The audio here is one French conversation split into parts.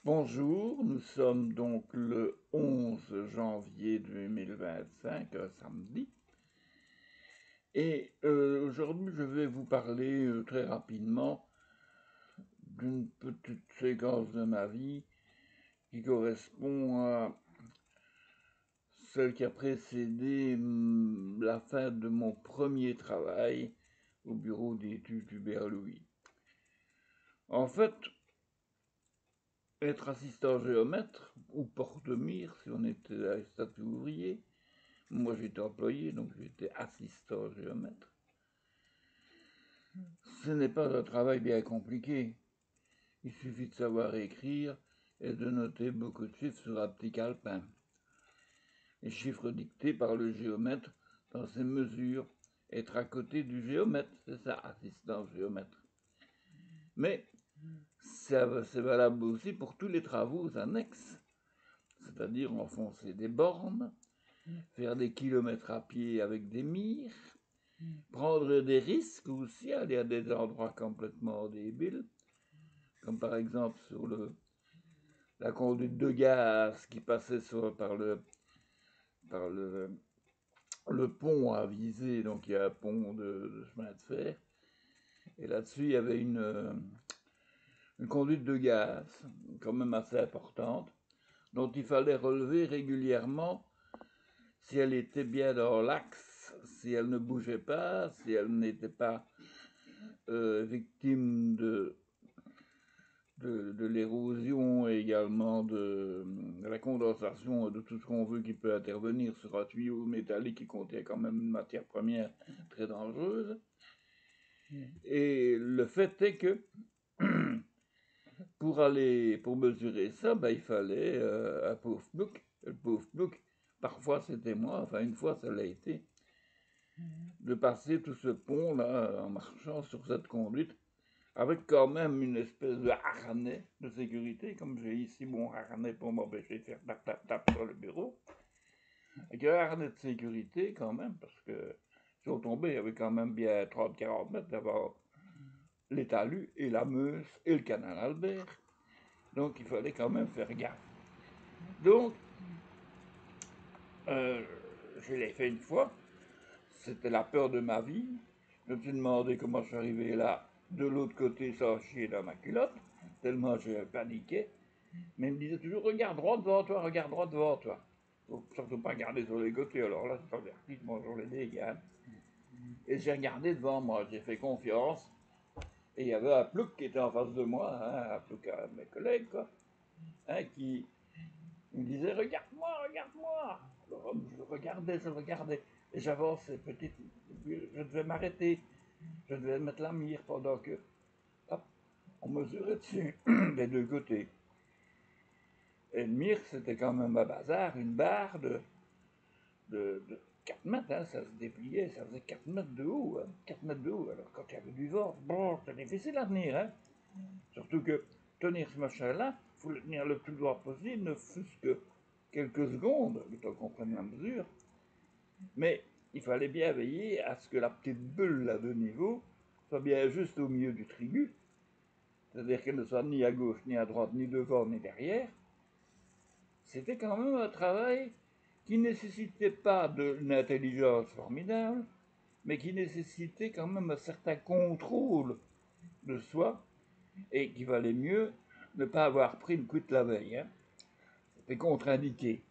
Bonjour, nous sommes donc le 11 janvier 2025, samedi, et aujourd'hui je vais vous parler très rapidement d'une petite séquence de ma vie qui correspond à celle qui a précédé la fin de mon premier travail au bureau d'études Hubert Louis. En fait, être assistant géomètre ou porte-mire si on était à statut ouvrier. Moi, j'étais employé, donc j'étais assistant géomètre. Ce n'est pas un travail bien compliqué. Il suffit de savoir écrire et de noter beaucoup de chiffres sur un petit calepin. Les chiffres dictés par le géomètre dans ses mesures. Être à côté du géomètre, c'est ça, assistant géomètre. Mais c'est valable aussi pour tous les travaux annexes, c'est-à-dire enfoncer des bornes, faire des kilomètres à pied avec des mires, prendre des risques aussi, aller à des endroits complètement débiles, comme par exemple sur la conduite de gaz qui passait par le pont à Visé, donc il y a un pont de chemin de fer, et là-dessus il y avait une conduite de gaz quand même assez importante, dont il fallait relever régulièrement si elle était bien dans l'axe, si elle ne bougeait pas, si elle n'était pas victime de l'érosion et également de la condensation et de tout ce qu'on veut qui peut intervenir sur un tuyau métallique qui contient quand même une matière première très dangereuse. Et le fait est que pour mesurer ça, il fallait un pauvre plouc. Le pauvre plouc, parfois c'était moi, enfin une fois ça l'a été, de passer tout ce pont-là en marchant sur cette conduite avec quand même une espèce de harnais de sécurité, comme j'ai ici mon harnais pour m'empêcher de faire tap tap tap sur le bureau, avec un harnais de sécurité quand même, parce que si on tombait, il y avait quand même bien 30-40 mètres d'avoir les talus et la Meuse et le canal Albert, donc il fallait quand même faire gaffe. Donc, euh, je l'ai fait une fois, c'était la peur de ma vie, je me suis demandé comment je suis arrivé là, de l'autre côté sans chier dans ma culotte, tellement je paniquais. Mais il me disait toujours, regarde droit devant toi, regarde droit devant toi. Faut surtout pas regarder sur les côtés, alors là, c'est averti, bonjour les dégâts. Et j'ai regardé devant moi, j'ai fait confiance. Et il y avait un plouc qui était en face de moi, hein, un plouc à mes collègues, quoi, hein, qui me disait, regarde-moi, regarde-moi. Alors, je regardais. Et j'avançais petit. Je devais m'arrêter. Je devais mettre la mire pendant que, hop, on mesurait dessus, des deux côtés. Et le mire, c'était quand même un bazar, une barre de 4 mètres, hein, ça se dépliait, ça faisait 4 mètres de haut, hein, 4 mètres de haut. Alors quand il y avait du vent, bon, c'était difficile à tenir, hein. Surtout que tenir ce machin-là, il faut le tenir le plus droit possible, ne fût-ce que quelques secondes, le temps qu'on prenne la mesure. Mais il fallait bien veiller à ce que la petite bulle là de niveau soit bien juste au milieu du tribu, c'est-à-dire qu'elle ne soit ni à gauche, ni à droite, ni devant, ni derrière. C'était quand même un travail qui ne nécessitait pas d'une intelligence formidable, mais qui nécessitait quand même un certain contrôle de soi, et qu'il valait mieux ne pas avoir pris une cuite la veille. Hein. C'était contre-indiqué.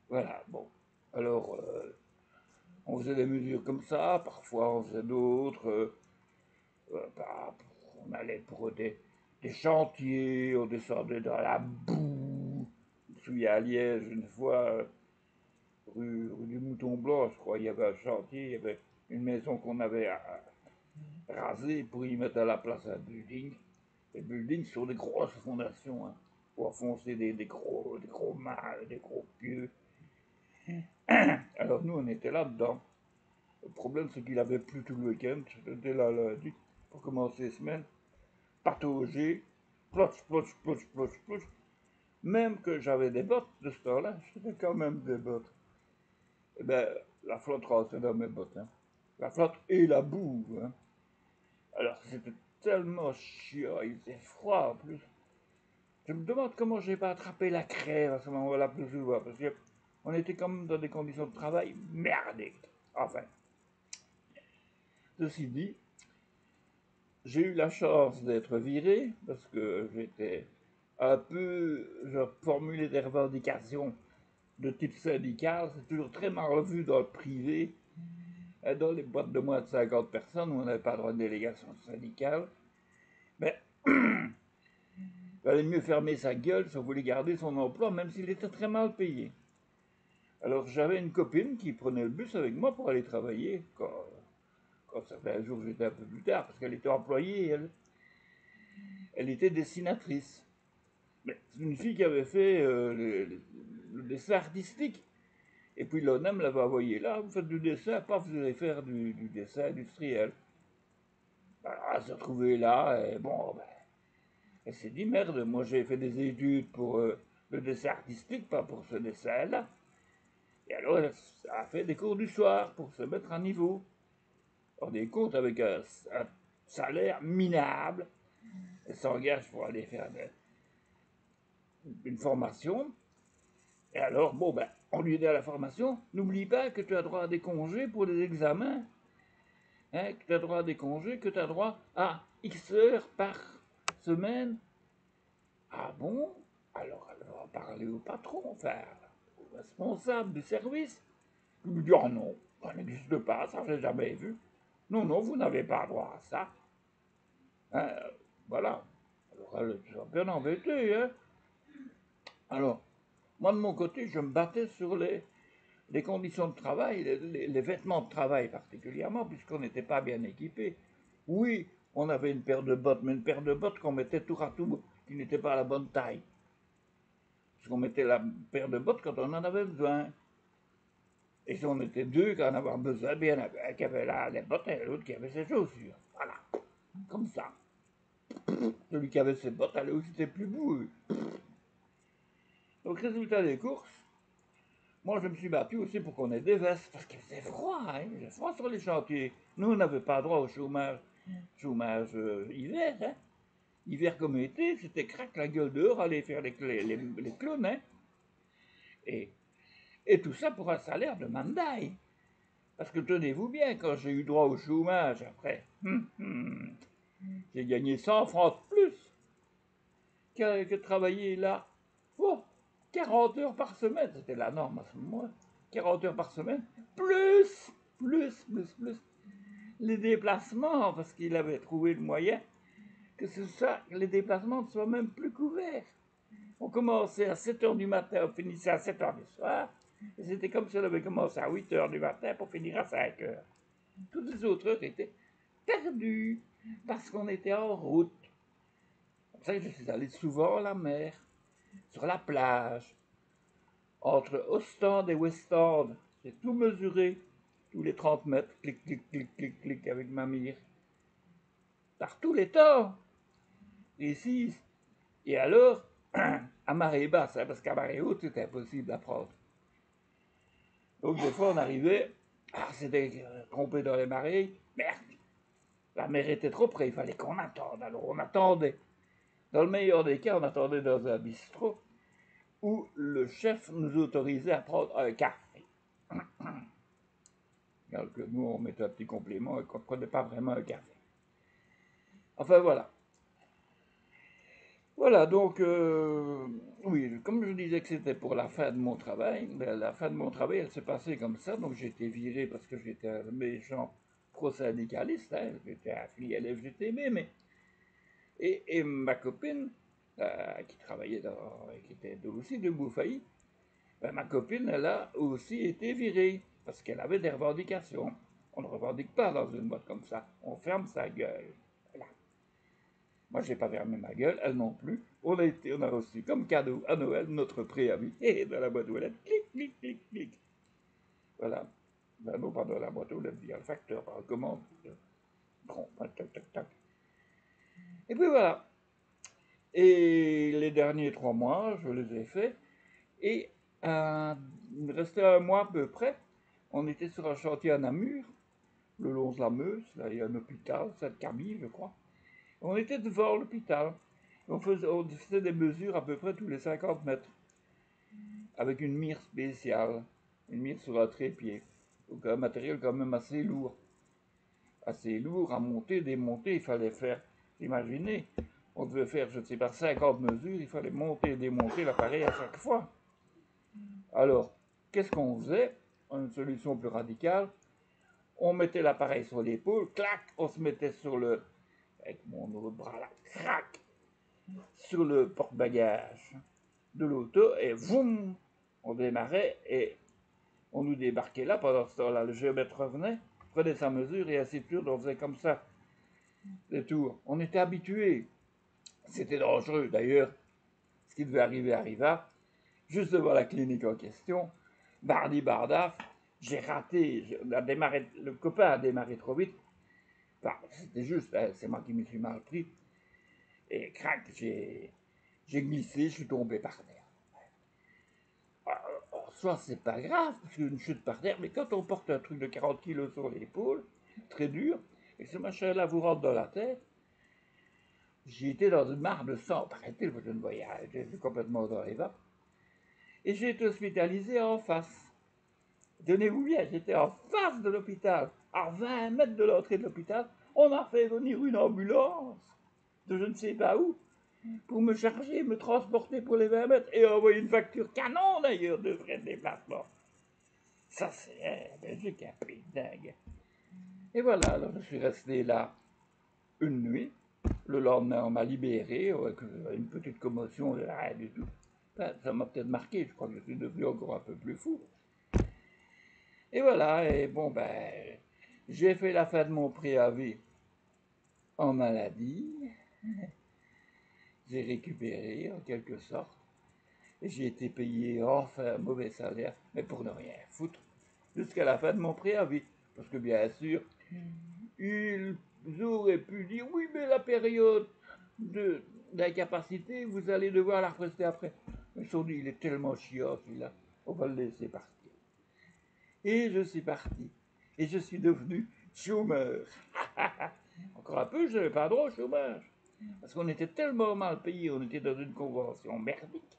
Voilà, bon. Alors, on faisait des mesures comme ça, parfois on faisait d'autres. Bah, on allait pour des chantiers, on descendait dans la boue. Je me souviens à Liège, une fois, rue du Mouton Blanc, je crois, il y avait un chantier, il y avait une maison qu'on avait rasée pour y mettre à la place un building. Les buildings sur des grosses fondations, hein, pour enfoncer des gros mâles, des gros pieux. Alors nous, on était là-dedans. Le problème, c'est qu'il avait plu tout le week-end. J'étais là lundi pour commencer les semaines. Patauger, plotch, plotch, plotch, plotch, plotch. Même que j'avais des bottes de ce temps-là, j'avais quand même des bottes. Eh ben, la flotte rentrait dans mes bottes. Hein. La flotte et la boue. Hein. Alors c'était tellement chiant, il faisait froid en plus. Je me demande comment j'ai pas attrapé la crève à ce moment-là plus souvent, parce qu'on était comme dans des conditions de travail merdiques. Enfin, ceci dit, j'ai eu la chance d'être viré, parce que j'étais un peu, je formulais des revendications de type syndical, c'est toujours très mal vu dans le privé, dans les boîtes de moins de 50 personnes où on n'avait pas droit de délégation syndicale. Mais il valait mieux fermer sa gueule si on voulait garder son emploi, même s'il était très mal payé. Alors j'avais une copine qui prenait le bus avec moi pour aller travailler, quand ça fait un jour j'étais un peu plus tard, parce qu'elle était employée, elle était dessinatrice. Mais c'est une fille qui avait fait le dessin artistique. Et puis l'ONEM l'avait envoyé là, vous faites du dessin, pas vous allez faire du dessin industriel. Alors, elle s'est retrouvée là, et bon, ben, elle s'est dit merde, moi j'ai fait des études pour le dessin artistique, pas pour ce dessin-là. Et alors elle a fait des cours du soir pour se mettre à niveau. On des comptes avec un salaire minable. Elle s'engage pour aller faire une formation. Et alors, bon, ben, on lui dit à la formation, n'oublie pas que tu as droit à des congés pour les examens. Hein, que tu as droit à des congés, que tu as droit à X heures par semaine. Ah bon? Alors elle va parler au patron, enfin, au responsable du service. Il lui dit, oh non, ça n'existe pas, ça je l'ai jamais vu. Non, non, vous n'avez pas droit à ça. Hein, voilà. Alors elle est bien embêtée, hein. Alors, moi de mon côté, je me battais sur les conditions de travail, les vêtements de travail particulièrement, puisqu'on n'était pas bien équipés. Oui, on avait une paire de bottes, mais une paire de bottes qu'on mettait tour à tour, qui n'était pas à la bonne taille. Parce qu'on mettait la paire de bottes quand on en avait besoin. Et si on était deux qu'à en avoir besoin, bien il y en avait un qui avait là les bottes et l'autre qui avait ses chaussures. Voilà, comme ça. Celui qui avait ses bottes allait où c'était plus beau. Donc, résultat des courses, moi je me suis battu aussi pour qu'on ait des vestes, parce qu'il faisait froid, hein, il faisait froid sur les chantiers. Nous, on n'avait pas droit au chômage hiver, hein. Hiver comme été, c'était craque la gueule dehors, aller faire les clowns, hein. Et, et tout ça pour un salaire de mandaille. Parce que tenez-vous bien, quand j'ai eu droit au chômage après, j'ai gagné 100 francs de plus que travailler là. Oh, 40 heures par semaine, c'était la norme à ce moment-là. 40 heures par semaine, plus les déplacements, parce qu'il avait trouvé le moyen que les déplacements ne soient même plus couverts. On commençait à 7 heures du matin, on finissait à 7 heures du soir, et c'était comme si on avait commencé à 8 heures du matin pour finir à 5 heures. Toutes les autres heures étaient perdues, parce qu'on était en route. Comme ça, je suis allé souvent à la mer, sur la plage, entre Ostende et Westende. J'ai tout mesuré, tous les 30 mètres, clic, clic, clic, clic, clic, avec ma mire. Par tous les temps. Ici, et alors, à marée basse, hein, parce qu'à marée haute, c'était impossible à prendre. Donc, des fois, on arrivait, c'était trompé dans les marées, merde, la mer était trop près, il fallait qu'on attende. Alors, on attendait. Dans le meilleur des cas, on attendait dans un bistrot où le chef nous autorisait à prendre un café. Alors que nous, on mettait un petit complément et qu'on ne prenait pas vraiment un café. Enfin, voilà. Voilà, donc, oui, comme je disais que c'était pour la fin de mon travail, ben, la fin de mon travail, elle s'est passée comme ça. Donc, j'ai été viré parce que j'étais un méchant pro-syndicaliste, hein, j'étais affilié à l'FGTB, mais. Et ma copine, qui travaillait qui était aussi de Mouffailly, ben, ma copine, elle a aussi été virée parce qu'elle avait des revendications. On ne revendique pas dans une boîte comme ça, on ferme sa gueule. Voilà. Moi, je n'ai pas fermé ma gueule, elle non plus. On a reçu comme cadeau à Noël notre préavis. Et dans la boîte aux lettres, clic, clic, clic, clic. Voilà. Ben non, pas dans la boîte aux lettres, via le facteur, par commande. Bon, tac, tac, tac. Et puis voilà. Et les derniers 3 mois, je les ai faits. Et il me restait un mois à peu près. On était sur un chantier à Namur, le long de la Meuse. Là, il y a un hôpital, Sainte-Camille, je crois. On était devant l'hôpital. On faisait des mesures à peu près tous les 50 mètres, avec une mire spéciale, une mire sur un trépied. Donc un matériel quand même assez lourd à monter, démonter, il fallait faire, imaginez, on devait faire, je ne sais pas, 50 mesures, il fallait monter et démonter l'appareil à chaque fois. Alors, qu'est-ce qu'on faisait? Une solution plus radicale, on mettait l'appareil sur l'épaule, clac, on se mettait sur le, avec mon autre bras là, crac, sur le porte-bagages de l'auto, et voum, on démarrait et on nous débarquait là. Pendant ce temps-là, le géomètre revenait, prenait sa mesure et ainsi de suite, on faisait comme ça les tours. On était habitués. C'était dangereux. D'ailleurs, ce qui devait arriver arriva. Juste devant la clinique en question, bardi bardaf, j'ai raté. Le copain a démarré trop vite. Enfin, c'était juste, c'est moi qui me suis mal pris. Et crac, j'ai glissé, je suis tombé par terre. En soi, c'est pas grave, parce qu'une chute par terre, mais quand on porte un truc de 40 kilos sur l'épaule, très dur, et que ce machin-là vous rentre dans la tête, j'ai été dans une mare de sang, arrêtez, je ne voyais, j'étais complètement dans les vapes, et j'ai été hospitalisé en face. Tenez-vous bien, j'étais en face de l'hôpital, à 20 mètres de l'entrée de l'hôpital, on m'a fait venir une ambulance de je ne sais pas où, pour me charger, me transporter pour les 20 mètres, et envoyer une facture canon d'ailleurs de frais de déplacement. Ça, c'est Belgique, un pays dingue. Et voilà, alors je suis resté là une nuit. Le lendemain, on m'a libéré avec une petite commotion, rien du tout. Enfin, ça m'a peut-être marqué, je crois que je suis devenu encore un peu plus fou. Et voilà, et bon, ben, j'ai fait la fin de mon préavis en maladie. J'ai récupéré, en quelque sorte. Et j'ai été payé enfin un mauvais salaire, mais pour ne rien foutre, jusqu'à la fin de mon préavis. Parce que bien sûr, ils auraient pu dire oui, mais la période d'incapacité, vous allez devoir la represter après. Ils se sont dit, il est tellement chiant celui-là, on va le laisser partir. Et je suis parti. Et je suis devenu chômeur. Encore un peu, je n'avais pas droit au chômage. Parce qu'on était tellement mal payé, on était dans une convention merdique,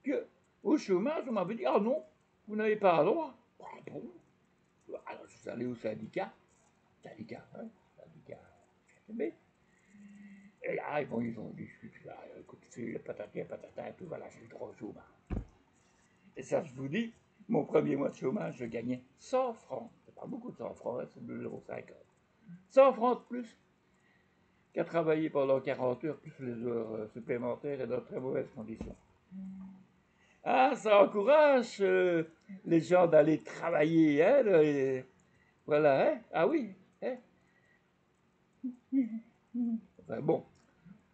que au chômage, on m'avait dit, ah non, vous n'avez pas droit. Ah bon? Alors je suis allé au syndicat, syndicat, et là, ils ont discuté, là, écoute, c'est le patatin, patata, et tout, voilà, j'ai le droit au chômage. Et ça, je vous dis, mon premier mois de chômage, je gagnais 100 francs. C'est pas beaucoup de 100 francs, hein, c'est 2,50 €. 100 francs de plus qu'à travailler pendant 40 heures, plus les heures supplémentaires et dans de très mauvaises conditions. Ah, ça encourage les gens d'aller travailler, hein, et voilà, hein, ah oui, hein. Enfin, bon,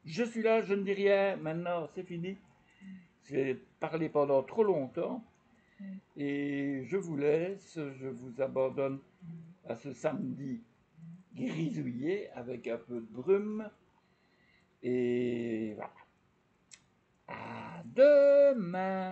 je suis là, je ne dis rien, maintenant c'est fini. J'ai parlé pendant trop longtemps et je vous laisse, je vous abandonne à ce samedi grisouillé avec un peu de brume et voilà. À demain.